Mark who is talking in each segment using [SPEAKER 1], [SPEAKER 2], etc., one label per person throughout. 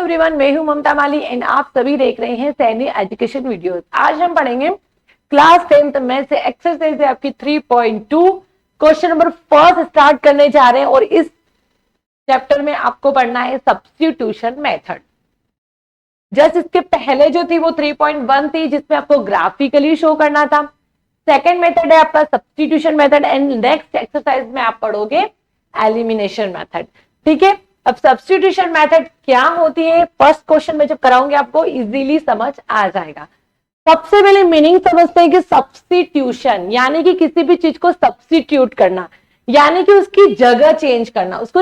[SPEAKER 1] Everyone, मैं हूं ममता माली and आप सभी देख रहे हैं सैनी एजुकेशन वीडियोस। आज हम पढ़ेंगे क्लास 10th में से एक्सरसाइज है आपकी 3.2 क्वेश्चन नंबर फर्स्ट स्टार्ट करने जा रहे हैं और इस चैप्टर में आपको पढ़ना है सब्स्टिट्यूशन मेथड। जस्ट इसके पहले जो थी वो 3.1 थी जिसमें आपको ग्राफिकली शो करना था। सेकेंड मेथड है आपका substitution method and next exercise में आप पढ़ोगे एलिमिनेशन मेथड। ठीक है, अब सब्स्टिट्यूशन मेथड क्या होती है फर्स्ट क्वेश्चन में जब कराऊंगे आपको इजीली समझ आ जाएगा। सबसे पहले मीनिंग समझते हैं कि सब्स्टिट्यूशन यानी कि किसी भी चीज को सब्स्टिट्यूट करना, यानी कि उसकी जगह चेंज करना। उसको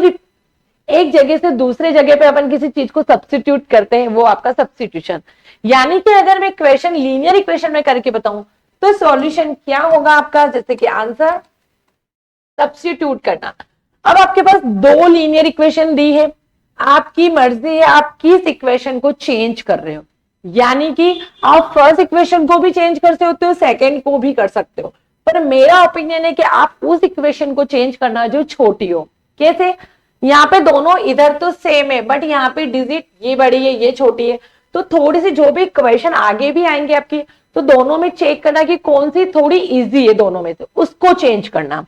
[SPEAKER 1] एक जगह से दूसरे जगह पे अपन किसी चीज को सब्स्टिट्यूट करते हैं, वो आपका सब्स्टिट्यूशन। यानी कि अगर मैं इक्वेशन लीनियर इक्वेशन में करके बताऊं तो सॉल्यूशन क्या होगा आपका, जैसे कि आंसर सब्स्टिट्यूट करना। अब आपके पास दो लीनियर इक्वेशन दी है, आपकी मर्जी है आप किस इक्वेशन को चेंज कर रहे हो। यानी कि आप फर्स्ट इक्वेशन को भी चेंज कर सकते हो, सेकंड को भी कर सकते हो, पर मेरा ओपिनियन है कि आप उस इक्वेशन को चेंज करना जो छोटी हो। कैसे? यहाँ पे दोनों इधर तो सेम है बट यहाँ पे डिजिट ये बड़ी है ये छोटी है, तो थोड़ी सी जो भी इक्वेशन आगे भी आएंगे आपकी, तो दोनों में चेक करना कि कौन सी थोड़ी इजी है दोनों में से, उसको चेंज करना।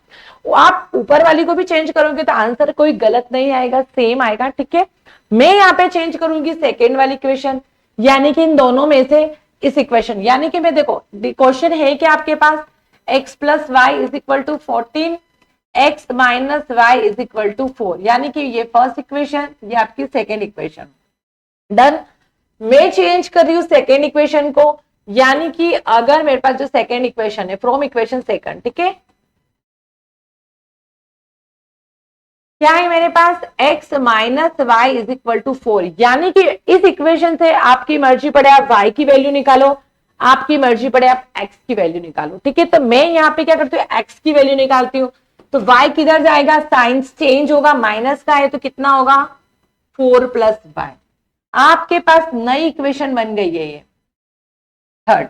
[SPEAKER 1] आप ऊपर वाली को भी चेंज करोगे तो आंसर कोई गलत नहीं आएगा, सेम आएगा। ठीक है, मैं यहाँ पे चेंज करूंगी सेकेंड वाली इक्वेशन, यानी कि इन दोनों में से इस इक्वेशन, यानी कि मैं देखो क्वेश्चन है कि आपके पास x plus y is equal to 14, x minus y is equal to 4, यानी कि ये फर्स्ट इक्वेशन, ये आपकी सेकेंड इक्वेशन। डन। मैं चेंज कर रही हूँ सेकेंड इक्वेशन को, यानी कि अगर मेरे पास जो सेकेंड इक्वेशन है फ्रॉम इक्वेशन सेकंड, ठीक है, क्या है मेरे पास x minus y is equal to 4, यानी कि इस इक्वेशन से आपकी मर्जी पड़े आप y की वैल्यू निकालो, आपकी मर्जी पड़े आप x की वैल्यू निकालो। ठीक है, तो मैं यहाँ पे क्या करती हूँ x की वैल्यू निकालती हूँ, तो y किधर जाएगा, साइन चेंज होगा, माइनस का है तो कितना होगा 4 प्लस वाई। आपके पास नई इक्वेशन बन गई है ये थर्ड।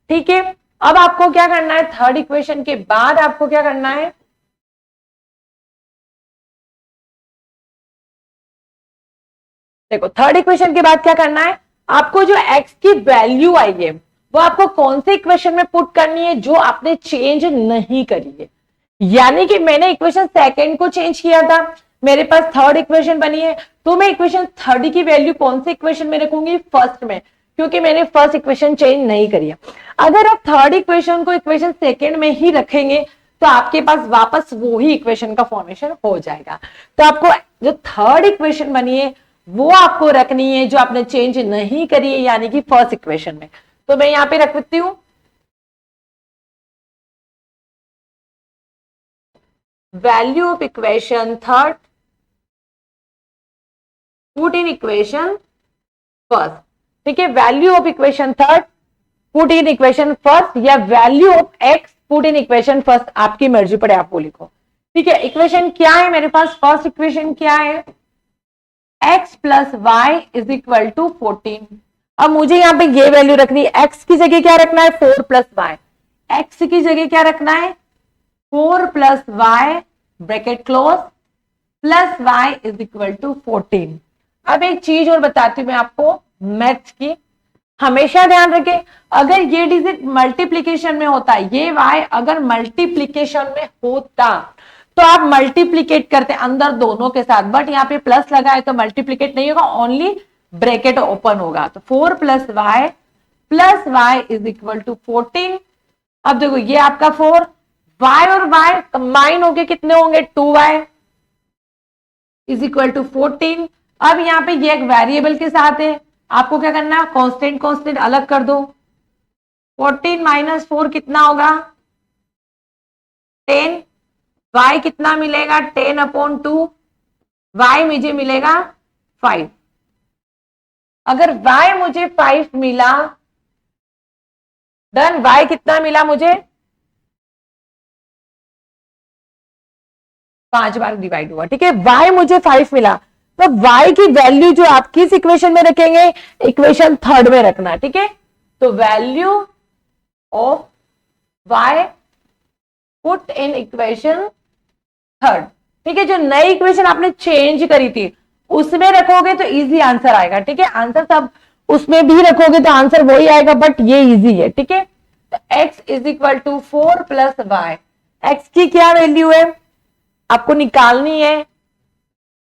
[SPEAKER 1] ठीक है, अब आपको क्या करना है, थर्ड इक्वेशन के बाद आपको क्या करना है, देखो थर्ड इक्वेशन के बाद क्या करना है, आपको जो x की वैल्यू आई है वो आपको कौन से इक्वेशन में पुट करनी है जो आपने चेंज नहीं करी है। यानी कि मैंने इक्वेशन सेकंड को चेंज किया था, मेरे पास थर्ड इक्वेशन बनी है, तो मैं इक्वेशन थर्ड की वैल्यू कौन से इक्वेशन में रखूंगी, फर्स्ट में, क्योंकि मैंने फर्स्ट इक्वेशन चेंज नहीं करी है। अगर आप थर्ड इक्वेशन को इक्वेशन सेकंड में ही रखेंगे तो आपके पास वापस वो ही इक्वेशन का फॉर्मेशन हो जाएगा। तो आपको जो थर्ड इक्वेशन बनी है वो आपको रखनी है जो आपने चेंज नहीं करी है, यानी कि फर्स्ट इक्वेशन में। तो मैं यहां पे रख देती हूं value of equation third put in equation first. ठीक है, value of equation third put in equation first, या value of X put in equation first, आपकी मर्जी पड़े आप वो लिखो। ठीक है, इक्वेशन क्या है मेरे पास, फर्स्ट इक्वेशन क्या है, x plus y is equal to 14। अब मुझे यहाँ पे ये वैल्यू रखनी है, x की जगह क्या रखना है 4 प्लस वाई, x की जगह क्या रखना है 4 plus y bracket close plus y is equal to 14। अब एक चीज और बताती हूँ मैं आपको मैथ्स की, हमेशा ध्यान रखें, अगर ये डिजिट मल्टीप्लीकेशन में होता है, ये y अगर मल्टीप्लीकेशन में होता तो आप मल्टीप्लीकेट करते अंदर दोनों के साथ, बट यहाँ पे प्लस लगा है तो मल्टीप्लीकेट नहीं होगा, ओनली ब्रैकेट ओपन होगा। तो 4 plus y is equal to 14। अब देखो ये आपका 4, y और y कंबाइन होके कितने होंगे 2y इज इक्वल टू 14। अब यहाँ पे ये एक वेरिएबल के साथ है, आपको क्या करना है, कांस्टेंट अलग कर दो, 14 माइनस 4 कितना होगा 10, y कितना मिलेगा 10/2, y मुझे मिलेगा 5। अगर y मुझे 5 मिला, डन, y कितना मिला मुझे 5 बार डिवाइड हुआ। ठीक है, y मुझे 5 मिला, तो y की वैल्यू जो आप किस इक्वेशन में रखेंगे, इक्वेशन थर्ड में रखना। ठीक है, तो value of y put in equation third. ठीक है, जो नई इक्वेशन आपने चेंज करी थी उसमें रखोगे तो इजी आंसर आएगा, ठीक है। आंसर सब उसमें भी रखोगे तो आंसर वही आएगा, बट ये इजी है, ठीक है। तो x is equal to 4 plus y, x की क्या वैल्यू है आपको निकालनी है,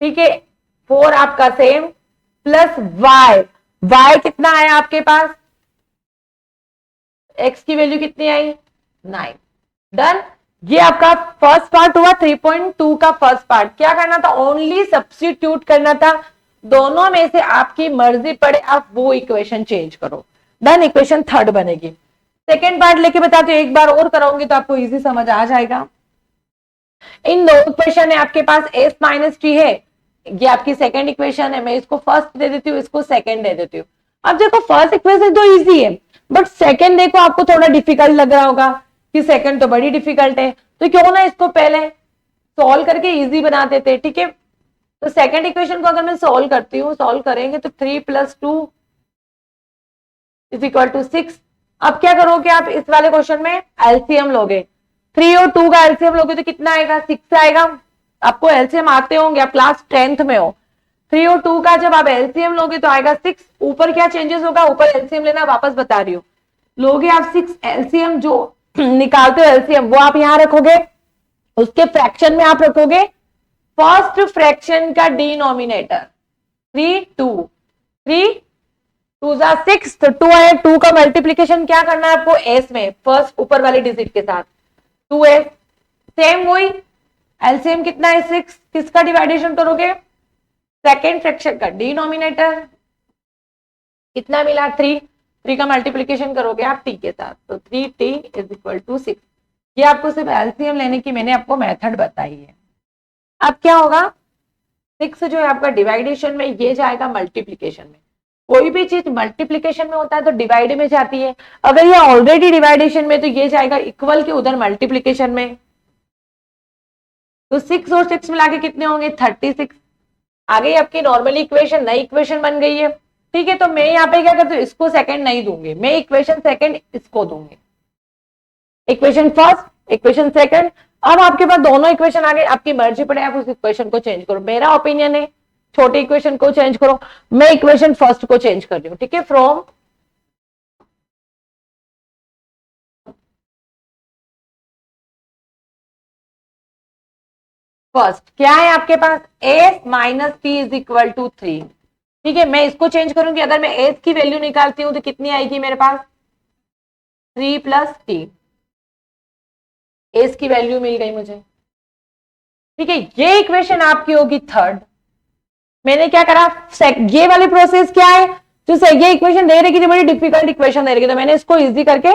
[SPEAKER 1] ठीक है। 4 आपका सेम प्लस वाई, वाई कितना है आपके पास, x की वैल्यू कितनी आई 9। डन। ये आपका फर्स्ट पार्ट हुआ 3.2 का फर्स्ट पार्ट। क्या करना था, ओनली सब्स्टिट्यूट करना था, दोनों में से आपकी मर्जी पड़े आप वो इक्वेशन चेंज करो। डन, इक्वेशन थर्ड बनेगी। सेकेंड पार्ट लेके बताती हूँ, एक बार और कराऊंगी तो आपको इजी समझ आ जाएगा। इन दो इक्वेशन है आपके पास s माइनस टी है, ये आपकी सेकेंड इक्वेशन है। मैं इसको फर्स्ट दे देती हूँ, इसको सेकेंड दे देती हूँ। अब देखो फर्स्ट इक्वेशन तो इजी है, बट सेकेंड देखो आपको थोड़ा डिफिकल्ट लग रहा होगा कि सेकंड तो बड़ी डिफिकल्ट है, तो क्यों ना इसको पहले सॉल्व करके इजी बना देते, ठीक है। तो सेकंड इक्वेशन को अगर मैं सॉल्व करती हूँ, सॉल्व करेंगे तो 3 प्लस 2 इज इक्वल टू 6। अब क्या करोगे आप इस वाले क्वेश्चन में एलसीएम लोगे, 3 और 2 का एलसीएम लोगे तो कितना आएगा 6 आएगा। आपको एलसीएम आते होंगे, आप क्लास 10th में हो। 3 और 2 का जब आप एलसीएम लोगे तो आएगा 6। ऊपर क्या चेंजेस होगा, ऊपर एलसीएम लेना वापस बता रही हूँ, लोगे आप 6 एलसीएम, जो निकालते हो एलसीएम वो आप यहां रखोगे, उसके फ्रैक्शन में आप रखोगे फर्स्ट फ्रैक्शन का डिनोमिनेटर 3 2 3 2 6, तो 2 है, 2 का मल्टीप्लीकेशन क्या करना है आपको एस में, फर्स्ट ऊपर वाले डिजिट के साथ 2s। सेम वही एलसीएम कितना है 6, किसका डिवाइडेशन करोगे सेकेंड फ्रैक्शन का डिनोमिनेटर, कितना मिला 3 का मल्टीप्लीकेशन करोगे आप t के साथ, तो 3t इज इक्वल टू 6। ये आपको सिर्फ एलसीएम लेने की मैंने आपको मेथड बताई है। अब क्या होगा, 6 जो है आपका डिवाइडेशन में, ये जाएगा मल्टीप्लीकेशन में। कोई भी चीज मल्टीप्लीकेशन में होता है तो डिवाइड में जाती है, अगर ये ऑलरेडी डिवाइडेशन में तो ये जाएगा इक्वल के उधर मल्टीप्लीकेशन में। तो 6 और 6 मिला के कितने होंगे 36। आ गई आपकी नॉर्मली इक्वेशन, नई इक्वेशन बन गई है, ठीक है। तो मैं यहाँ पे क्या करती हूँ, इसको सेकंड नहीं दूंगी, मैं इक्वेशन सेकंड इसको दूंगी, इक्वेशन फर्स्ट इक्वेशन सेकंड। अब आपके पास दोनों इक्वेशन आ गए, आपकी मर्जी पड़े आप उस इक्वेशन को चेंज करो। मेरा ओपिनियन है छोटी इक्वेशन को चेंज करो, मैं इक्वेशन फर्स्ट को चेंज कर रही हूँ, ठीक है। फ्रॉम फर्स्ट क्या है आपके पास S minus T is equal to 3, ठीक है। मैं इसको चेंज करूंगी, अगर मैं एस की वैल्यू निकालती हूं तो कितनी आएगी मेरे पास 3 प्लस टी, एस की वैल्यू मिल गई मुझे, ठीक है। ये इक्वेशन आपकी होगी थर्ड। मैंने क्या करा, ये वाली प्रोसेस क्या है, जो ये इक्वेशन दे रही थी बड़ी डिफिकल्ट इक्वेशन दे रही थी, तो मैंने इसको इजी करके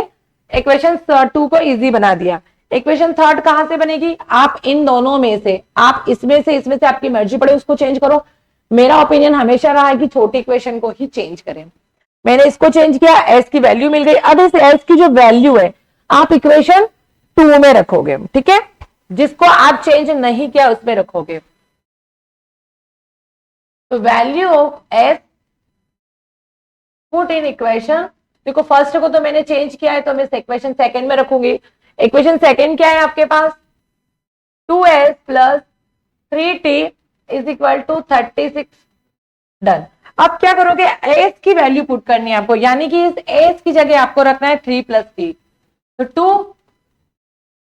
[SPEAKER 1] इक्वेशन 2 को इजी बना दिया। इक्वेशन थर्ड कहां से बनेगी, आप इन दोनों में से, आप इसमें से आपकी मर्जी पड़े उसको चेंज करो। मेरा ओपिनियन हमेशा रहा है कि छोटी इक्वेशन को ही चेंज करें। मैंने इसको चेंज किया, एस की वैल्यू मिल गई। अब इस एस की जो वैल्यू है आप इक्वेशन 2 में रखोगे, ठीक है। जिसको आप चेंज नहीं किया उसमें रखोगे। तो value of S put in equation, देखो फर्स्ट को तो मैंने चेंज किया है तो मैं इक्वेशन सेकंड में रखूंगी। इक्वेशन सेकंड क्या है आपके पास 2s plus 3t is equal to 36। Done. अब क्या करोगे, एस की वैल्यू पुट करनी है आपको, यानी कि इस एस की जगह आपको रखना है 3 प्लस टी, तो 2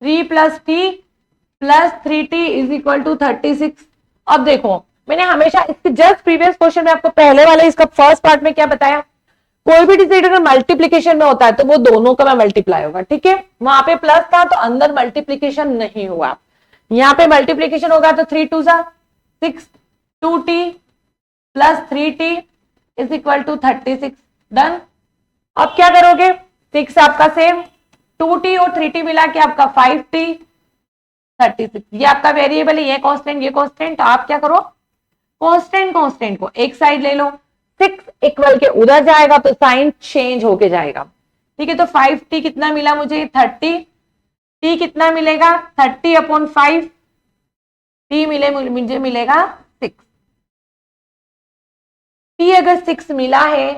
[SPEAKER 1] 3 plus t plus 3t is equal to 36। अब देखो मैंने हमेशा इसके जस्ट प्रीवियस क्वेश्चन में आपको पहले वाले इसका फर्स्ट पार्ट में क्या बताया, कोई भी डिजिट अगर मल्टीप्लीकेशन में होता है तो वो दोनों का मल्टीप्लाई होगा, ठीक है। वहां पे प्लस था तो अंदर मल्टीप्लीकेशन नहीं हुआ, यहाँ पे मल्टीप्लीकेशन होगा तो 3 2 6 2t plus 3t is equal to 36। Done. अब क्या करोगे, 6 आपका सेम, 2t और 3t मिला के आपका 5t 36। ये आपका वेरिएबल है, ये कांस्टेंट ये कांस्टेंट, तो आप क्या करो कांस्टेंट को एक साइड ले लो, 6 इक्वल के उधर जाएगा तो साइन चेंज होके जाएगा, ठीक है। तो 5t कितना मिला मुझे 30, t कितना मिलेगा 30/5, t मुझे मिलेगा 6। t अगर 6 मिला है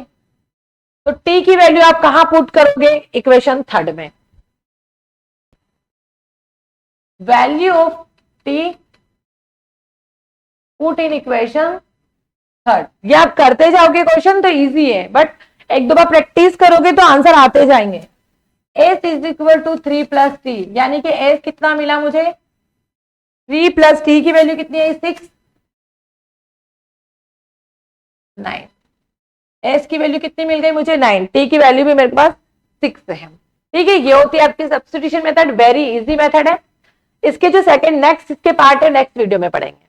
[SPEAKER 1] तो t की वैल्यू आप कहां पुट करोगे, इक्वेशन थर्ड में। Value of t put in equation third. ये आप करते जाओगे क्वेश्चन तो इजी है, बट एक दो बार प्रैक्टिस करोगे तो आंसर आते जाएंगे। S is equal to 3 plus t, यानी कि एस कितना मिला मुझे 3 प्लस टी की वैल्यू कितनी है 6 9। एस की वैल्यू कितनी मिल गई मुझे 9, टी की वैल्यू भी मेरे पास 6 है। ठीक है, ये होती है आपकी substitution method, very easy method है। इसके जो सेकंड नेक्स्ट इसके पार्ट है नेक्स्ट वीडियो में पढ़ेंगे।